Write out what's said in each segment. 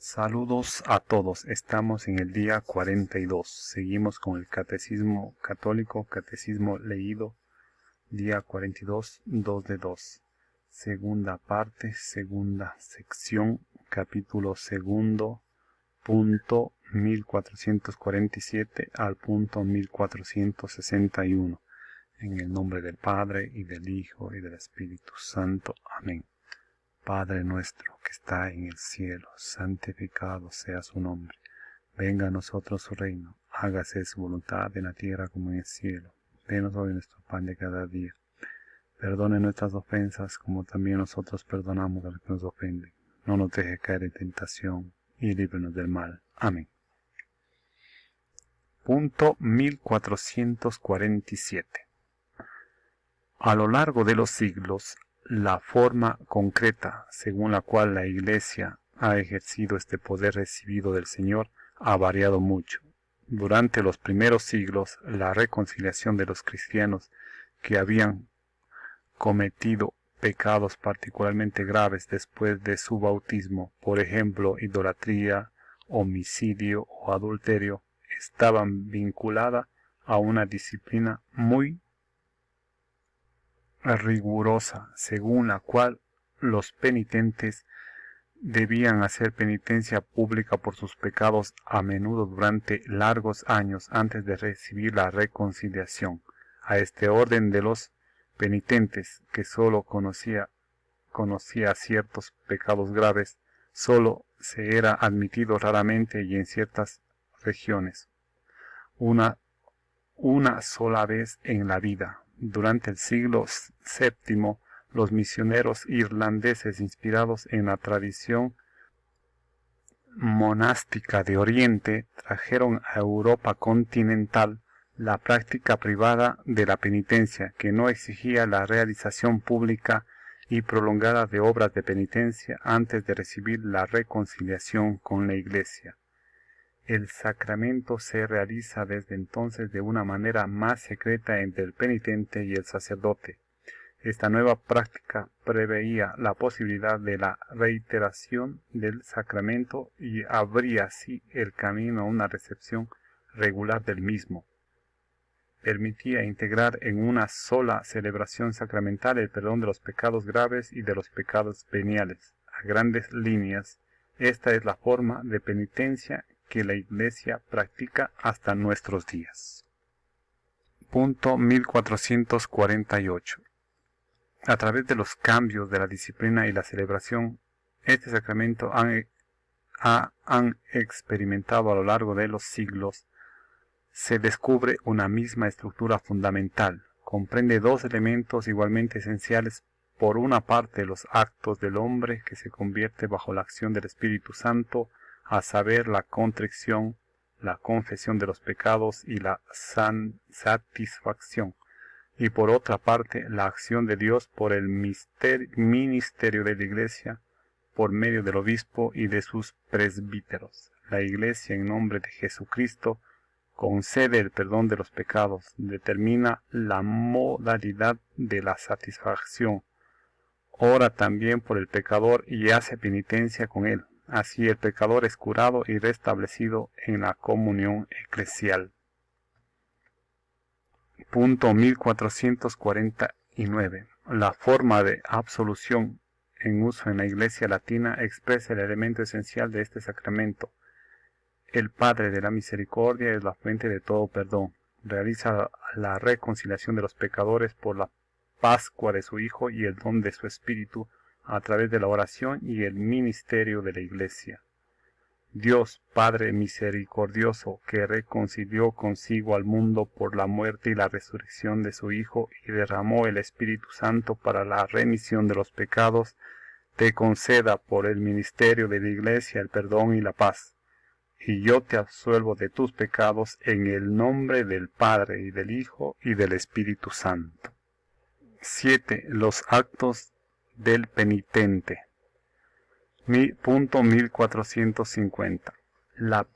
Saludos a todos, estamos en el día 42, seguimos con el Catecismo Católico, Catecismo leído, día 42, 2 de 2, segunda parte, segunda sección, capítulo segundo, punto 1447 al punto 1461, en el nombre del Padre, y del Hijo, y del Espíritu Santo. Amén. Padre nuestro que está en el cielo, santificado sea su nombre. Venga a nosotros su reino, hágase su voluntad en la tierra como en el cielo. Denos hoy nuestro pan de cada día. Perdone nuestras ofensas como también nosotros perdonamos a los que nos ofenden. No nos deje caer en tentación y líbranos del mal. Amén. Punto 1447. A lo largo de los siglos, la forma concreta según la cual la Iglesia ha ejercido este poder recibido del Señor ha variado mucho. Durante los primeros siglos, la reconciliación de los cristianos que habían cometido pecados particularmente graves después de su bautismo, por ejemplo, idolatría, homicidio o adulterio, estaban vinculada a una disciplina muy rigurosa, según la cual los penitentes debían hacer penitencia pública por sus pecados a menudo durante largos años antes de recibir la reconciliación. A este orden de los penitentes, que sólo conocía ciertos pecados graves, sólo se era admitido raramente y en ciertas regiones, una sola vez en la vida. Durante el siglo VII, los misioneros irlandeses, inspirados en la tradición monástica de Oriente, trajeron a Europa continental la práctica privada de la penitencia, que no exigía la realización pública y prolongada de obras de penitencia antes de recibir la reconciliación con la Iglesia. El sacramento se realiza desde entonces de una manera más secreta entre el penitente y el sacerdote. Esta nueva práctica preveía la posibilidad de la reiteración del sacramento y abría así el camino a una recepción regular del mismo. Permitía integrar en una sola celebración sacramental el perdón de los pecados graves y de los pecados veniales. A grandes líneas, esta es la forma de penitencia que la Iglesia practica hasta nuestros días. Punto 1448. A través de los cambios de la disciplina y la celebración, este sacramento han experimentado a lo largo de los siglos, se descubre una misma estructura fundamental. Comprende dos elementos igualmente esenciales. Por una parte, los actos del hombre que se convierte bajo la acción del Espíritu Santo, a saber, la contrición, la confesión de los pecados y la satisfacción. Y por otra parte, la acción de Dios por el ministerio de la Iglesia, por medio del obispo y de sus presbíteros. La Iglesia, en nombre de Jesucristo, concede el perdón de los pecados, determina la modalidad de la satisfacción, ora también por el pecador y hace penitencia con él. Así el pecador es curado y restablecido en la comunión eclesial. Punto 1449. La forma de absolución en uso en la Iglesia latina expresa el elemento esencial de este sacramento. El Padre de la Misericordia es la fuente de todo perdón. Realiza la reconciliación de los pecadores por la Pascua de su Hijo y el don de su Espíritu a través de la oración y el ministerio de la Iglesia. Dios, Padre misericordioso, que reconcilió consigo al mundo por la muerte y la resurrección de su Hijo y derramó el Espíritu Santo para la remisión de los pecados, te conceda por el ministerio de la Iglesia el perdón y la paz. Y yo te absuelvo de tus pecados en el nombre del Padre y del Hijo y del Espíritu Santo. 7. Los actos del penitente. Punto 1450. La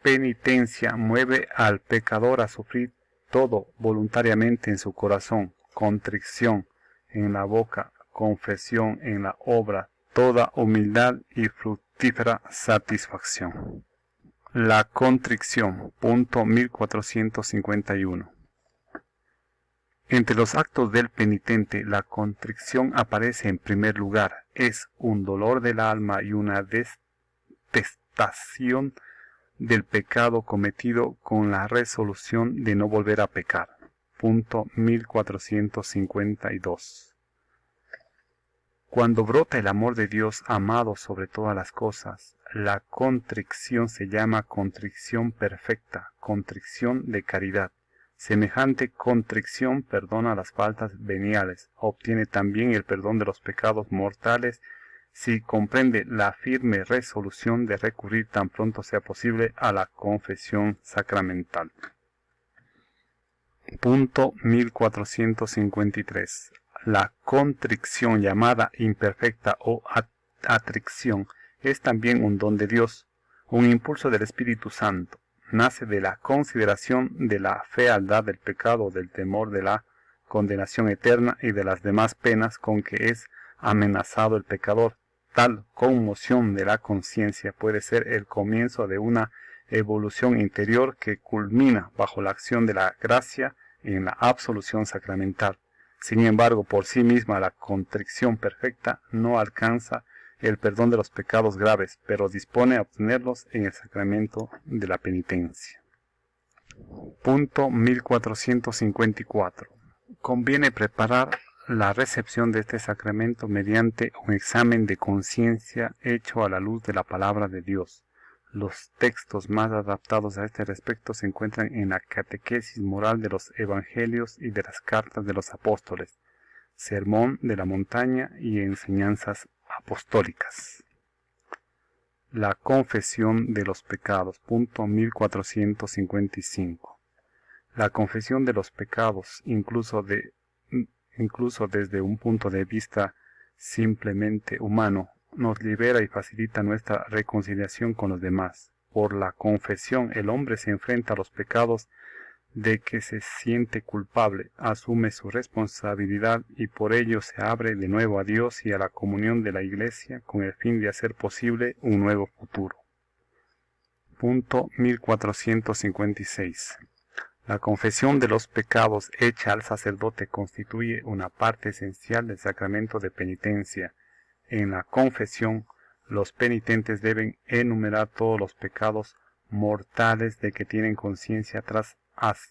penitencia mueve al pecador a sufrir todo voluntariamente en su corazón, contrición en la boca, confesión en la obra, toda humildad y fructífera satisfacción. La contrición, punto 1451. Entre los actos del penitente, la contrición aparece en primer lugar. Es un dolor del alma y una detestación del pecado cometido con la resolución de no volver a pecar. Punto 1452. Cuando brota el amor de Dios amado sobre todas las cosas, la contrición se llama contrición perfecta, contrición de caridad. Semejante contrición perdona las faltas veniales, obtiene también el perdón de los pecados mortales si comprende la firme resolución de recurrir tan pronto sea posible a la confesión sacramental. Punto 1453. La contrición llamada imperfecta o atricción es también un don de Dios, un impulso del Espíritu Santo. Nace de la consideración de la fealdad del pecado, del temor de la condenación eterna y de las demás penas con que es amenazado el pecador. Tal conmoción de la conciencia puede ser el comienzo de una evolución interior que culmina bajo la acción de la gracia en la absolución sacramental. Sin embargo, por sí misma la contrición perfecta no alcanza el perdón de los pecados graves, pero dispone a obtenerlos en el sacramento de la penitencia. Punto 1454. Conviene preparar la recepción de este sacramento mediante un examen de conciencia hecho a la luz de la palabra de Dios. Los textos más adaptados a este respecto se encuentran en la catequesis moral de los evangelios y de las cartas de los apóstoles, Sermón de la Montaña y enseñanzas apostólicas. La confesión de los pecados, punto 1455. La confesión de los pecados, incluso desde un punto de vista simplemente humano, nos libera y facilita nuestra reconciliación con los demás. Por la confesión, el hombre se enfrenta a los pecados de que se siente culpable, asume su responsabilidad y por ello se abre de nuevo a Dios y a la comunión de la Iglesia con el fin de hacer posible un nuevo futuro. Punto 1456. La confesión de los pecados hecha al sacerdote constituye una parte esencial del sacramento de penitencia. En la confesión, los penitentes deben enumerar todos los pecados mortales de que tienen conciencia tras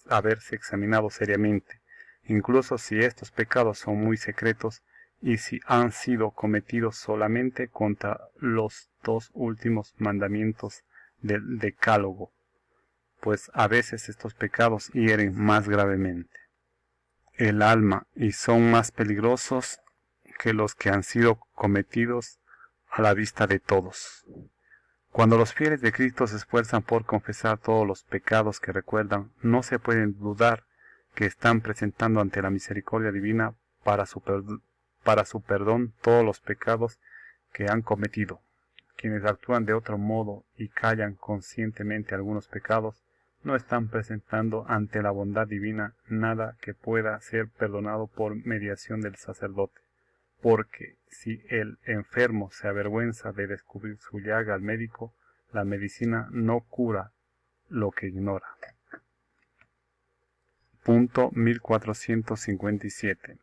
haberse examinado seriamente, incluso si estos pecados son muy secretos y si han sido cometidos solamente contra los dos últimos mandamientos del Decálogo, pues a veces estos pecados hieren más gravemente el alma y son más peligrosos que los que han sido cometidos a la vista de todos. Cuando los fieles de Cristo se esfuerzan por confesar todos los pecados que recuerdan, no se pueden dudar que están presentando ante la misericordia divina para su perdón todos los pecados que han cometido. Quienes actúan de otro modo y callan conscientemente algunos pecados, no están presentando ante la bondad divina nada que pueda ser perdonado por mediación del sacerdote. Porque si el enfermo se avergüenza de descubrir su llaga al médico, la medicina no cura lo que ignora. Punto 1457.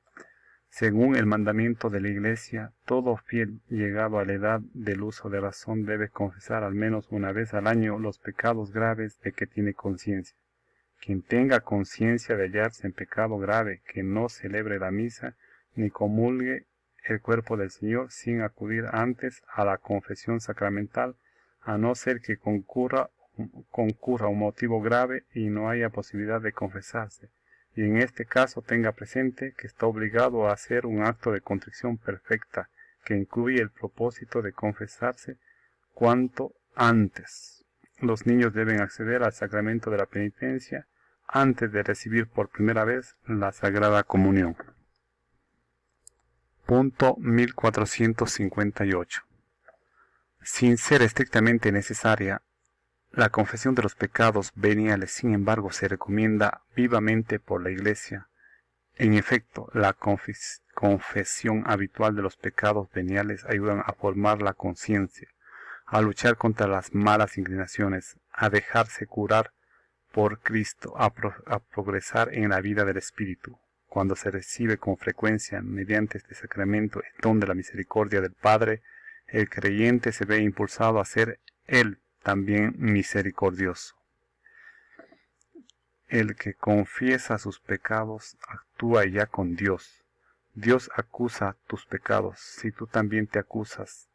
Según el mandamiento de la Iglesia, todo fiel llegado a la edad del uso de razón debe confesar al menos una vez al año los pecados graves de que tiene conciencia. Quien tenga conciencia de hallarse en pecado grave, que no celebre la misa ni comulgue el cuerpo del Señor sin acudir antes a la confesión sacramental, a no ser que concurra un motivo grave y no haya posibilidad de confesarse, y en este caso tenga presente que está obligado a hacer un acto de contrición perfecta, que incluye el propósito de confesarse cuanto antes. Los niños deben acceder al sacramento de la penitencia antes de recibir por primera vez la Sagrada Comunión. Punto 1458. Sin ser estrictamente necesaria, la confesión de los pecados veniales, sin embargo, se recomienda vivamente por la Iglesia. En efecto, la confesión habitual de los pecados veniales ayudan a formar la conciencia, a luchar contra las malas inclinaciones, a dejarse curar por Cristo, a progresar en la vida del Espíritu. Cuando se recibe con frecuencia mediante este sacramento el don de la misericordia del Padre, el creyente se ve impulsado a ser él también misericordioso. El que confiesa sus pecados actúa ya con Dios. Dios acusa tus pecados. Si tú también te acusas,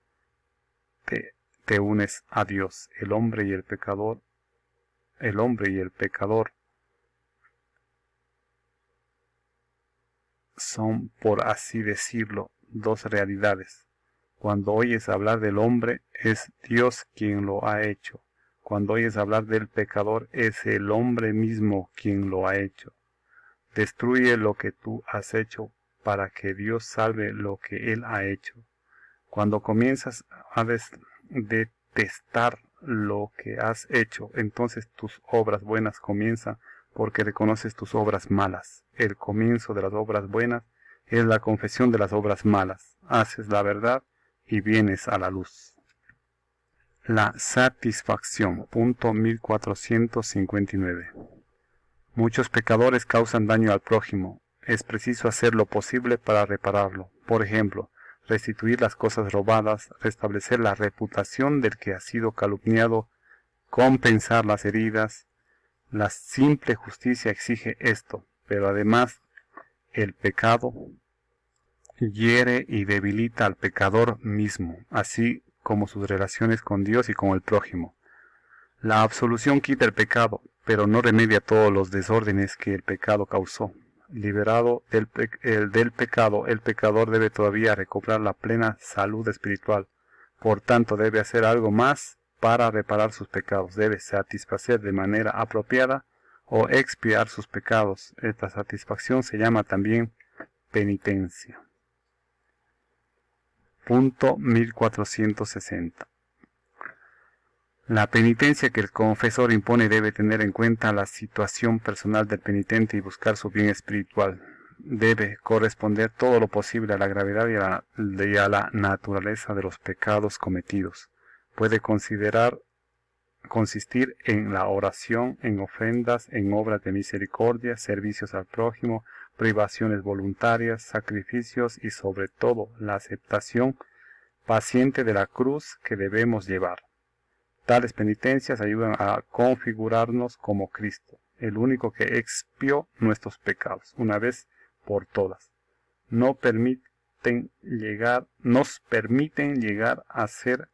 te unes a Dios. El hombre y el pecador son, por así decirlo, dos realidades. Cuando oyes hablar del hombre, es Dios quien lo ha hecho. Cuando oyes hablar del pecador, es el hombre mismo quien lo ha hecho. Destruye lo que tú has hecho para que Dios salve lo que Él ha hecho. Cuando comienzas a detestar lo que has hecho, entonces tus obras buenas comienzan porque reconoces tus obras malas. El comienzo de las obras buenas es la confesión de las obras malas. Haces la verdad y vienes a la luz. La satisfacción, punto 1459. Muchos pecadores causan daño al prójimo. Es preciso hacer lo posible para repararlo. Por ejemplo, restituir las cosas robadas, restablecer la reputación del que ha sido calumniado, compensar las heridas. La simple justicia exige esto, pero además el pecado hiere y debilita al pecador mismo, así como sus relaciones con Dios y con el prójimo. La absolución quita el pecado, pero no remedia todos los desórdenes que el pecado causó. Liberado del pecado, el pecador debe todavía recobrar la plena salud espiritual. Por tanto, debe hacer algo más para reparar sus pecados. Debe satisfacer de manera apropiada o expiar sus pecados. Esta satisfacción se llama también penitencia. Punto 1460. La penitencia que el confesor impone debe tener en cuenta la situación personal del penitente y buscar su bien espiritual. Debe corresponder todo lo posible a la gravedad y a la naturaleza de los pecados cometidos. Puede consistir en la oración, en ofrendas, en obras de misericordia, servicios al prójimo, privaciones voluntarias, sacrificios y sobre todo la aceptación paciente de la cruz que debemos llevar. Tales penitencias ayudan a configurarnos como Cristo, el único que expió nuestros pecados, una vez por todas. Nos permiten llegar a ser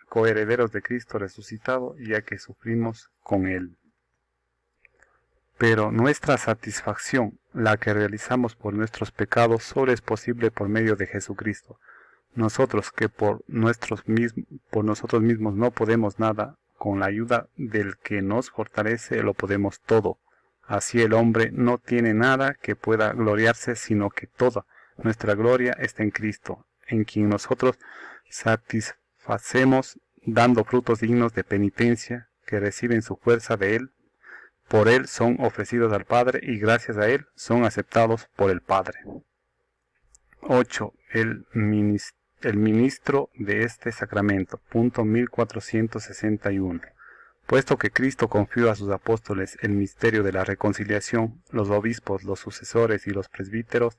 coherederos de Cristo resucitado, ya que sufrimos con Él. Pero nuestra satisfacción, la que realizamos por nuestros pecados, solo es posible por medio de Jesucristo. Nosotros que por nosotros mismos no podemos nada, con la ayuda del que nos fortalece lo podemos todo. Así el hombre no tiene nada que pueda gloriarse, sino que toda nuestra gloria está en Cristo, en quien nosotros satisfacemos dando frutos dignos de penitencia que reciben su fuerza de Él. Por Él son ofrecidos al Padre y gracias a Él son aceptados por el Padre. 8. El ministro de este sacramento. Punto 1461. Puesto que Cristo confió a sus apóstoles el misterio de la reconciliación, los obispos, los sucesores y los presbíteros,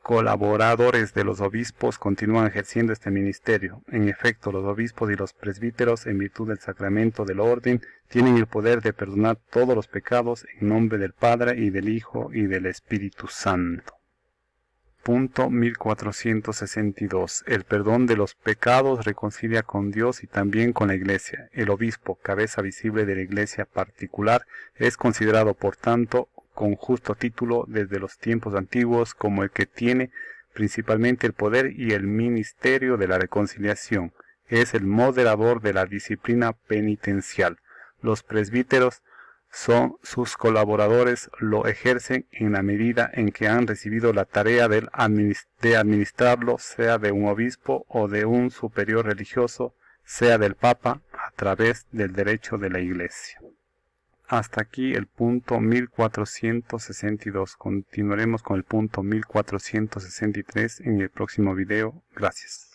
colaboradores de los obispos, continúan ejerciendo este ministerio. En efecto, los obispos y los presbíteros, en virtud del sacramento del orden, tienen el poder de perdonar todos los pecados en nombre del Padre y del Hijo y del Espíritu Santo. Punto 1462. El perdón de los pecados reconcilia con Dios y también con la Iglesia. El obispo, cabeza visible de la Iglesia particular, es considerado, por tanto, con justo título desde los tiempos antiguos como el que tiene principalmente el poder y el ministerio de la reconciliación. Es el moderador de la disciplina penitencial. Los presbíteros son sus colaboradores, lo ejercen en la medida en que han recibido la tarea de administrarlo, sea de un obispo o de un superior religioso, sea del Papa, a través del derecho de la Iglesia. Hasta aquí el punto 1462. Continuaremos con el punto 1463 en el próximo video. Gracias.